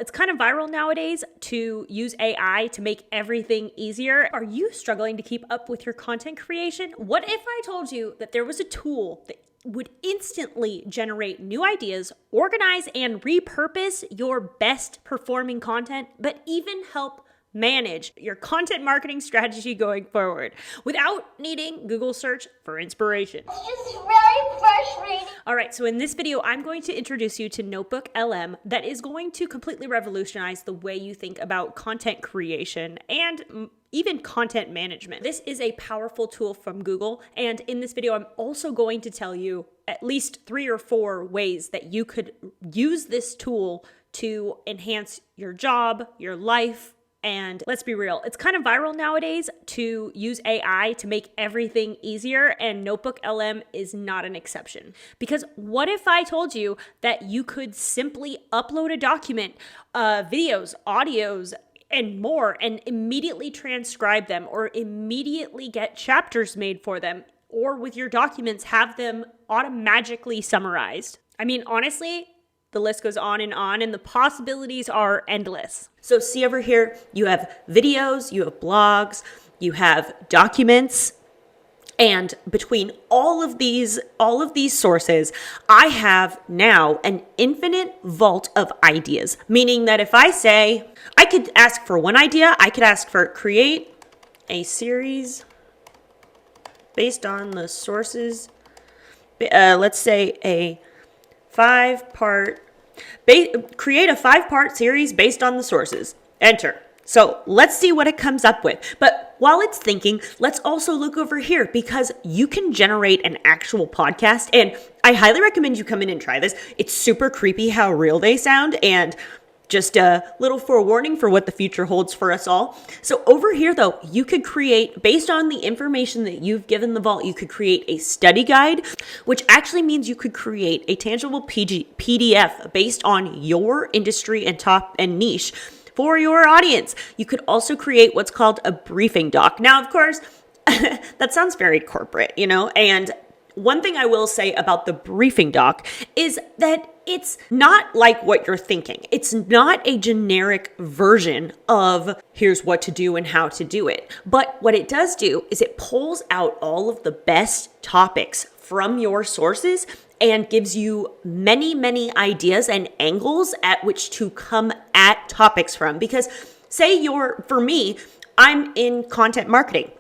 It's kind of viral nowadays to use AI to make everything easier. Are you struggling to keep up with your content creation? What if I told you that there was a tool that would instantly generate new ideas, organize and repurpose your best performing content, but even help manage your content marketing strategy going forward without needing Google search for inspiration? It's really frustrating. All right, so in this video, I'm going to introduce you to NotebookLM that is going to completely revolutionize the way you think about content creation and even content management. This is a powerful tool from Google, and in this video, I'm also going to tell you at least 3 or 4 ways that you could use this tool to enhance your job, your life. And let's be real, it's kind of viral nowadays to use AI to make everything easier, and NotebookLM is not an exception. Because what if I told you that you could simply upload a document, videos, audios, and more, and immediately transcribe them or immediately get chapters made for them, or with your documents have them automatically summarized? I mean, honestly, the list goes on, and the possibilities are endless. So see over here, you have videos, you have blogs, you have documents, and between all of these sources, I have now an infinite vault of ideas, meaning that if I say, I could ask for one idea, I could ask for create a series based on the sources, let's say a 5-part, create a 5-part series based on the sources. Enter. So let's see what it comes up with. But while it's thinking, let's also look over here, because you can generate an actual podcast. And I highly recommend you come in and try this. It's super creepy how real they sound, and just a little forewarning for what the future holds for us all. So over here, though, you could create, based on the information that you've given the vault, you could create a study guide, which actually means you could create a tangible PDF based on your industry and niche for your audience. You could also create what's called a briefing doc. Now, of course, that sounds very corporate, and one thing I will say about the briefing doc is that it's not like what you're thinking. It's not a generic version of here's what to do and how to do it. But what it does do is it pulls out all of the best topics from your sources and gives you many, many ideas and angles at which to come at topics from. Because for me, I'm in content marketing.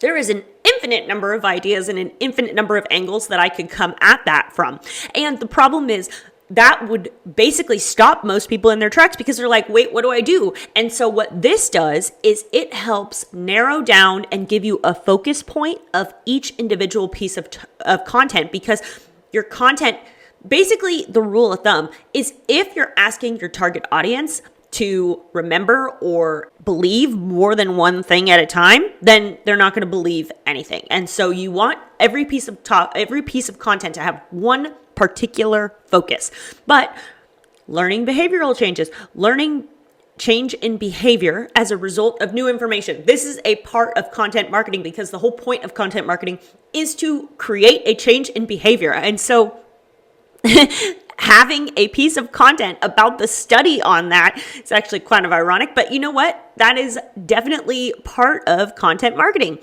There is an infinite number of ideas and an infinite number of angles that I could come at that from. And the problem is that would basically stop most people in their tracks, because they're like, wait, what do I do? And so what this does is it helps narrow down and give you a focus point of each individual piece of content, because your content, basically the rule of thumb is if you're asking your target audience to remember or believe more than one thing at a time, then they're not going to believe anything. And so you want every piece of content to have one particular focus. But learning behavioral changes, learning change in behavior as a result of new information. This is a part of content marketing, because the whole point of content marketing is to create a change in behavior. And so having a piece of content about the study on that is actually kind of ironic, but you know what? That is definitely part of content marketing.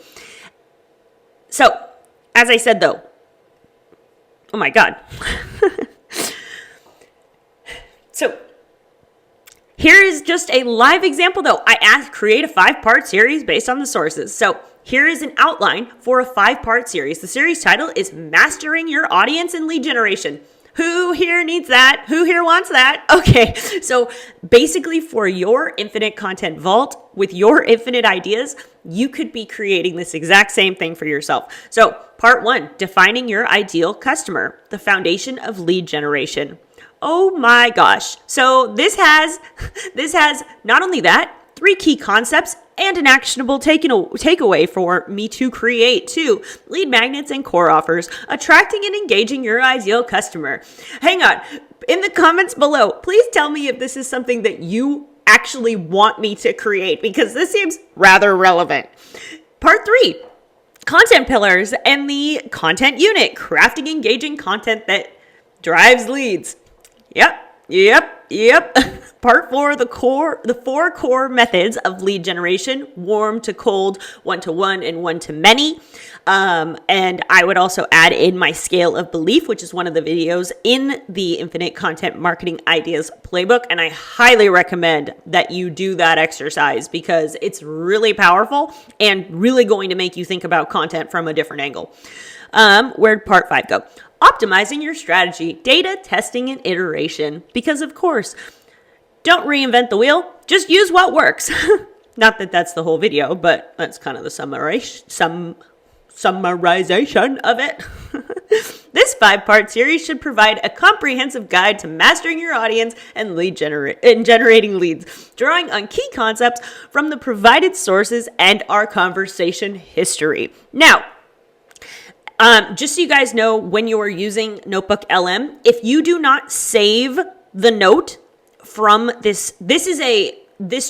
So, as I said though, oh my God. So, here is just a live example though. I asked create a 5-part series based on the sources. So, here is an outline for a 5-part series. The series title is Mastering Your Audience and Lead Generation. Who here needs that? Who here wants that? Okay, so basically for your infinite content vault with your infinite ideas, you could be creating this exact same thing for yourself. So part 1, defining your ideal customer, the foundation of lead generation. Oh my gosh. So this has not only that, 3 key concepts and an actionable takeaway for me to create 2 lead magnets and core offers, attracting and engaging your ideal customer. Hang on, in the comments below, please tell me if this is something that you actually want me to create, because this seems rather relevant. Part 3, content pillars and the content unit, crafting engaging content that drives leads. Yep. Part 4, the 4 core methods of lead generation: warm to cold, one-to-one, and one-to-many. And I would also add in my scale of belief, which is one of the videos in the Infinite Content Marketing Ideas playbook. And I highly recommend that you do that exercise because it's really powerful and really going to make you think about content from a different angle. Where'd part 5 go? Optimizing your strategy, data, testing, and iteration. Because of course, don't reinvent the wheel, just use what works. Not that that's the whole video, but that's kind of the summarization of it. This 5-part series should provide a comprehensive guide to mastering your audience and generating leads, drawing on key concepts from the provided sources and our conversation history. Now, just so you guys know, when you are using NotebookLM, if you do not save the note from this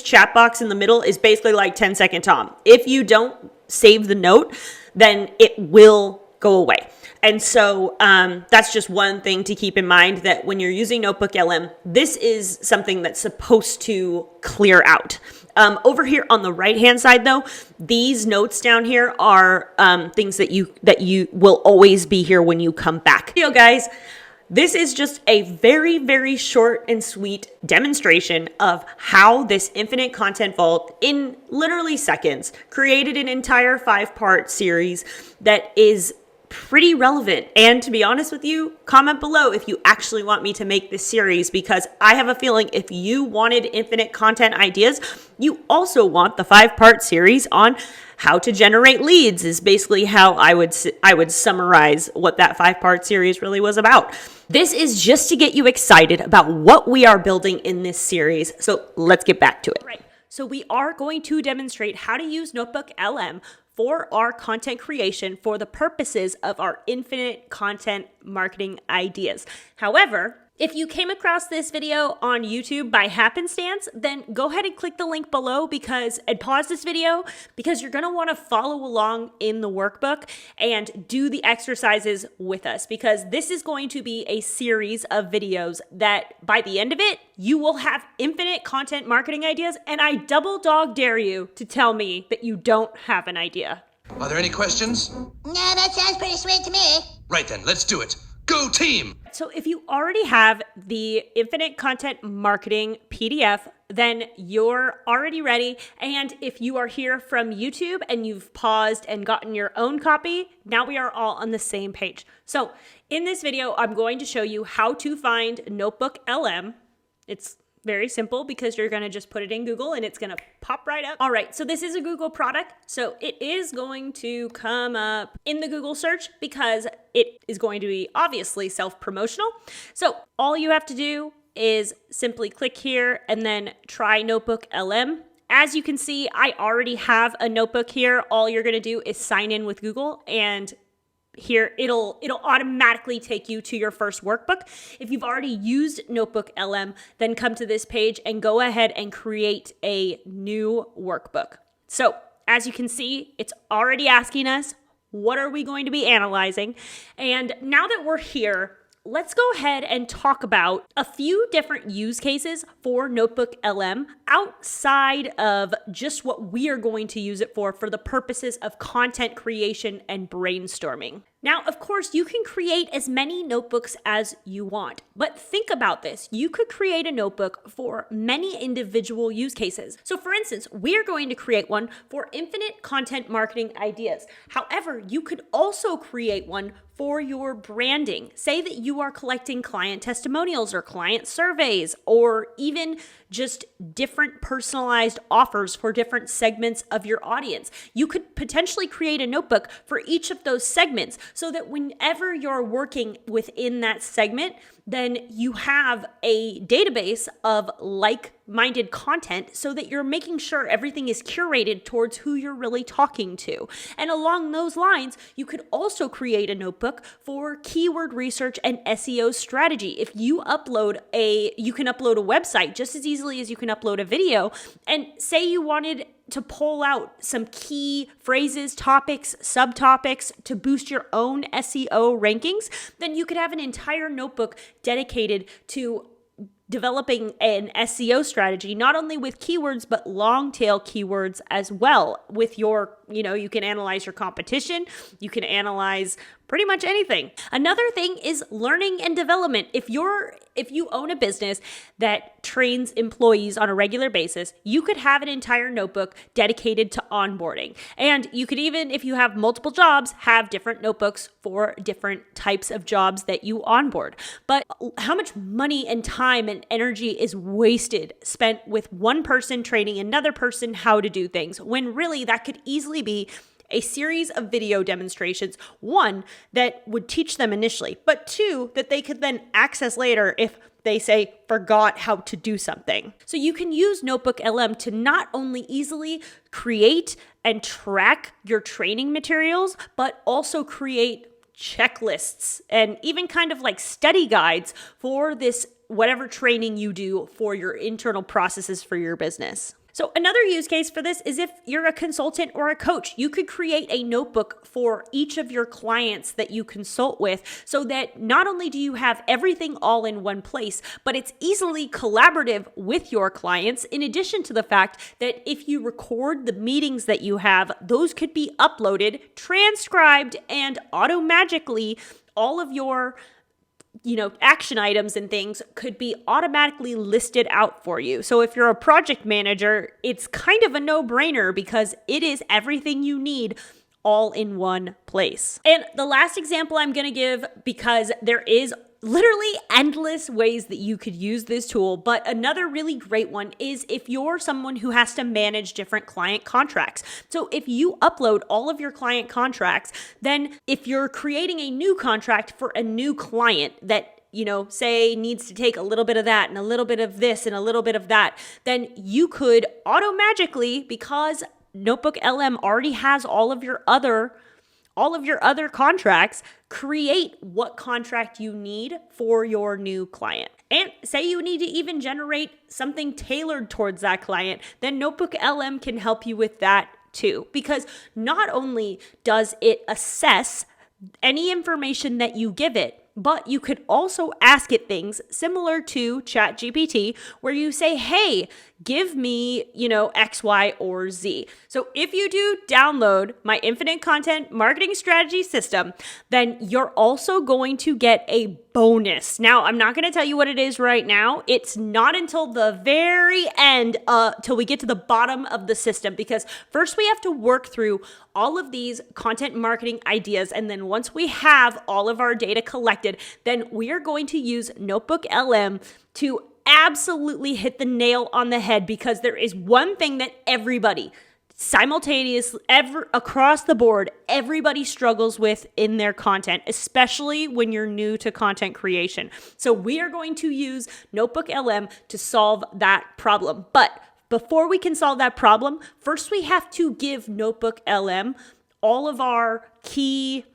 chat box in the middle is basically like 10-second Tom. If you don't save the note, then it will go away. And so that's just one thing to keep in mind, that when you're using NotebookLM, this is something that's supposed to clear out. Over here on the right-hand side, though, these notes down here are things that you will always be here when you come back. You know, guys, this is just a very, very short and sweet demonstration of how this Infinite Content Vault, in literally seconds, created an entire 5-part series that is pretty relevant. And to be honest with you, comment below if you actually want me to make this series, because I have a feeling if you wanted infinite content ideas, you also want the 5-part series on how to generate leads, is basically how I would summarize what that 5-part series really was about. This is just to get you excited about what we are building in this series. So let's get back to it. Right. So we are going to demonstrate how to use NotebookLM for our content creation for the purposes of our infinite content marketing ideas. However, if you came across this video on YouTube by happenstance, then go ahead and click the link below and pause this video, because you're going to want to follow along in the workbook and do the exercises with us, because this is going to be a series of videos that by the end of it, you will have infinite content marketing ideas, and I double dog dare you to tell me that you don't have an idea. Are there any questions? No, that sounds pretty sweet to me. Right then, let's do it. Go team! So if you already have the Infinite Content Marketing PDF, then you're already ready. And if you are here from YouTube and you've paused and gotten your own copy, now we are all on the same page. So in this video, I'm going to show you how to find NotebookLM. It's very simple because you're going to just put it in Google and it's going to pop right up. All right, so this is a Google product. So it is going to come up in the Google search because it is going to be obviously self-promotional. So all you have to do is simply click here and then try NotebookLM. As you can see, I already have a notebook here. All you're going to do is sign in with Google, and here it'll automatically take you to your first workbook. If you've already used NotebookLM, then come to this page and go ahead and create a new workbook. So as you can see, it's already asking us, what are we going to be analyzing? And now that we're here, let's go ahead and talk about a few different use cases for NotebookLM outside of just what we are going to use it for the purposes of content creation and brainstorming. Now, of course, you can create as many notebooks as you want, but think about this. You could create a notebook for many individual use cases. So for instance, we are going to create one for infinite content marketing ideas. However, you could also create one for your branding. Say that you are collecting client testimonials or client surveys, or even just different personalized offers for different segments of your audience. You could potentially create a notebook for each of those segments so that whenever you're working within that segment, then you have a database of like-minded content so that you're making sure everything is curated towards who you're really talking to. And along those lines, you could also create a notebook for keyword research and SEO strategy. If you can upload a website just as easily as you can upload a video, and say you wanted to pull out some key phrases, topics, subtopics to boost your own SEO rankings, then you could have an entire notebook dedicated to developing an SEO strategy, not only with keywords, but long tail keywords as well. With your, you can analyze your competition, you can analyze pretty much anything. Another thing is learning and development. If you own a business that trains employees on a regular basis, you could have an entire notebook dedicated to onboarding. And you could even, if you have multiple jobs, have different notebooks for different types of jobs that you onboard. But how much money and time and energy is wasted spent with one person training another person how to do things, when really that could easily be a series of video demonstrations, one, that would teach them initially, but two, that they could then access later if they say forgot how to do something. So you can use NotebookLM to not only easily create and track your training materials, but also create checklists and even kind of like study guides for this, whatever training you do for your internal processes for your business. So another use case for this is if you're a consultant or a coach, you could create a notebook for each of your clients that you consult with, so that not only do you have everything all in one place, but it's easily collaborative with your clients, in addition to the fact that if you record the meetings that you have, those could be uploaded, transcribed, and automatically all of your action items and things could be automatically listed out for you. So if you're a project manager, it's kind of a no-brainer because it is everything you need all in one place. And the last example I'm going to give, because there is literally endless ways that you could use this tool, but another really great one is if you're someone who has to manage different client contracts. So if you upload all of your client contracts, then if you're creating a new contract for a new client that say needs to take a little bit of that and a little bit of this and a little bit of that, then you could automagically, because NotebookLM already has all of your other contracts, create what contract you need for your new client. And say you need to even generate something tailored towards that client, then NotebookLM can help you with that too. Because not only does it assess any information that you give it, but you could also ask it things similar to ChatGPT, where you say, hey, give me, X, Y, or Z. So if you do download my infinite content marketing strategy system, then you're also going to get a bonus. Now, I'm not going to tell you what it is right now. It's not until the very end, till we get to the bottom of the system, because first we have to work through all of these content marketing ideas. And then once we have all of our data collected, then we are going to use NotebookLM to absolutely hit the nail on the head, because there is one thing that everybody simultaneously, across the board, everybody struggles with in their content, especially when you're new to content creation. So we are going to use NotebookLM to solve that problem. But before we can solve that problem, first we have to give NotebookLM all of our key,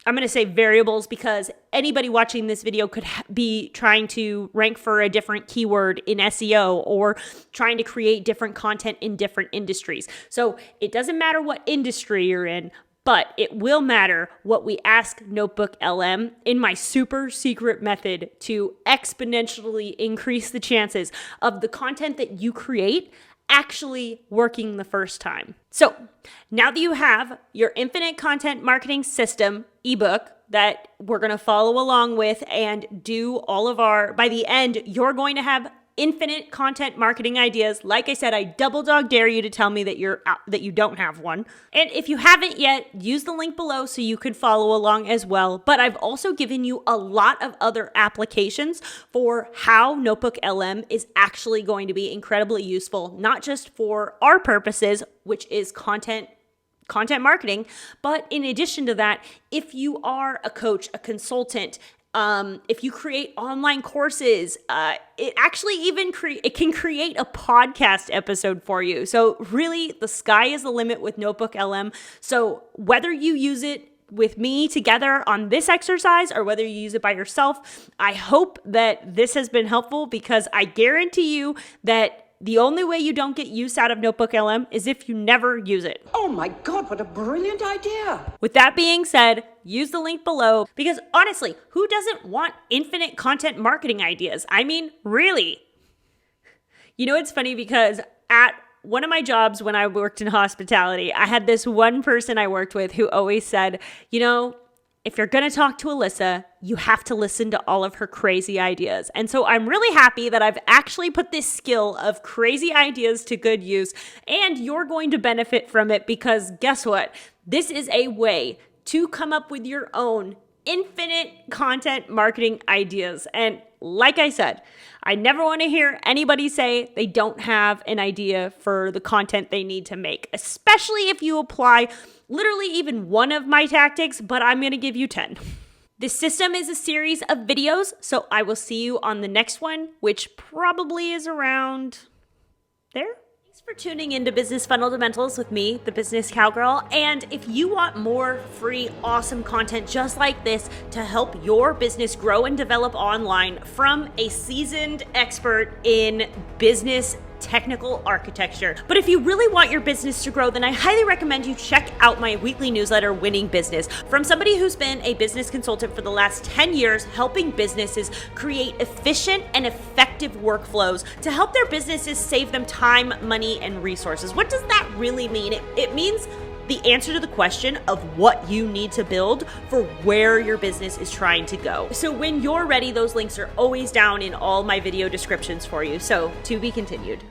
I'm going to say variables, because anybody watching this video could be trying to rank for a different keyword in SEO or trying to create different content in different industries. So it doesn't matter what industry you're in, but it will matter what we ask NotebookLM in my super secret method to exponentially increase the chances of the content that you create actually working the first time. So now that you have your infinite content marketing system ebook that we're going to follow along with and do all of by the end, you're going to have infinite content marketing ideas. Like I said, I double dog dare you to tell me that you don't have one. And if you haven't yet, use the link below so you can follow along as well. But I've also given you a lot of other applications for how NotebookLM is actually going to be incredibly useful, not just for our purposes, which is content marketing, but in addition to that, if you are a coach, a consultant, if you create online courses, it actually even it can create a podcast episode for you. So really, the sky is the limit with NotebookLM. So whether you use it with me together on this exercise or whether you use it by yourself, I hope that this has been helpful, because I guarantee you that The only way you don't get use out of NotebookLM is if you never use it. Oh my God, what a brilliant idea. With that being said, use the link below because honestly, who doesn't want infinite content marketing ideas? I mean, really? You know, it's funny because at one of my jobs when I worked in hospitality, I had this one person I worked with who always said, you know, if you're going to talk to Alyssa, you have to listen to all of her crazy ideas. And so I'm really happy that I've actually put this skill of crazy ideas to good use, and you're going to benefit from it because guess what? This is a way to come up with your own infinite content marketing ideas. And like I said, I never want to hear anybody say they don't have an idea for the content they need to make, especially if you apply literally even one of my tactics, but I'm going to give you 10. This system is a series of videos, so I will see you on the next one, which probably is around there. Thanks for tuning into Business Fundamentals with me, the Business Cowgirl. And if you want more free, awesome content just like this to help your business grow and develop online from a seasoned expert in business technical architecture. But if you really want your business to grow, then I highly recommend you check out my weekly newsletter, Winning Business, from somebody who's been a business consultant for the last 10 years, helping businesses create efficient and effective workflows to help their businesses save them time, money, and resources. What does that really mean? It means the answer to the question of what you need to build for where your business is trying to go. So when you're ready, those links are always down in all my video descriptions for you. So to be continued.